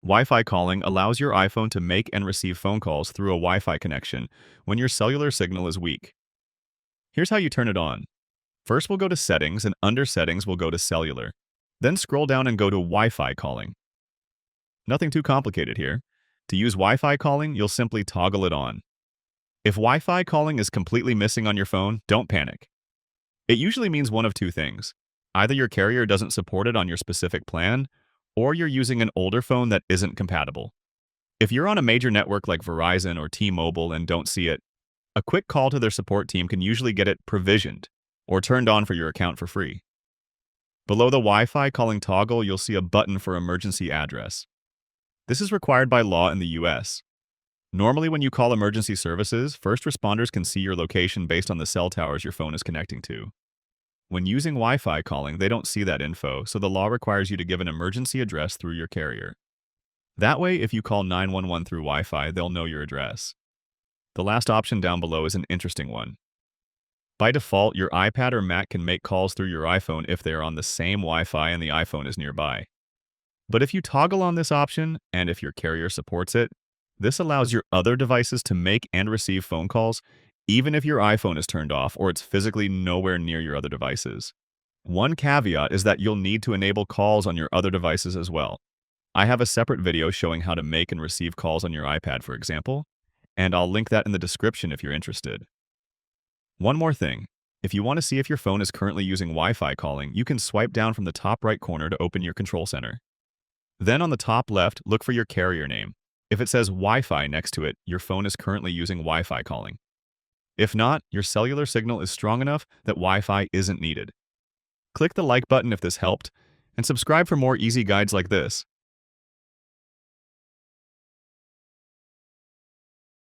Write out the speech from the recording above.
Wi-Fi calling allows your iPhone to make and receive phone calls through a Wi-Fi connection when your cellular signal is weak. Here's how you turn it on. First, we'll go to Settings, and under Settings, we'll go to Cellular. Then scroll down and go to Wi-Fi calling. Nothing too complicated here. To use Wi-Fi calling, you'll simply toggle it on. If Wi-Fi calling is completely missing on your phone, don't panic. It usually means one of two things. Either your carrier doesn't support it on your specific plan, or you're using an older phone that isn't compatible. If you're on a major network like Verizon or T-Mobile and don't see it, a quick call to their support team can usually get it provisioned or turned on for your account for free. Below the Wi-Fi calling toggle, you'll see a button for emergency address. This is required by law in the US. Normally, when you call emergency services, first responders can see your location based on the cell towers your phone is connecting to. When using Wi-Fi calling, they don't see that info, so the law requires you to give an emergency address through your carrier. That way, if you call 911 through Wi-Fi, they'll know your address. The last option down below is an interesting one. By default, your iPad or Mac can make calls through your iPhone if they are on the same Wi-Fi and the iPhone is nearby. But if you toggle on this option, and if your carrier supports it, this allows your other devices to make and receive phone calls, even if your iPhone is turned off or it's physically nowhere near your other devices. One caveat is that you'll need to enable calls on your other devices as well. I have a separate video showing how to make and receive calls on your iPad, for example, and I'll link that in the description if you're interested. One more thing. If you want to see if your phone is currently using Wi-Fi calling, you can swipe down from the top right corner to open your control center. Then on the top left, look for your carrier name. If it says Wi-Fi next to it, your phone is currently using Wi-Fi calling. If not, your cellular signal is strong enough that Wi-Fi isn't needed. Click the like button if this helped, and subscribe for more easy guides like this.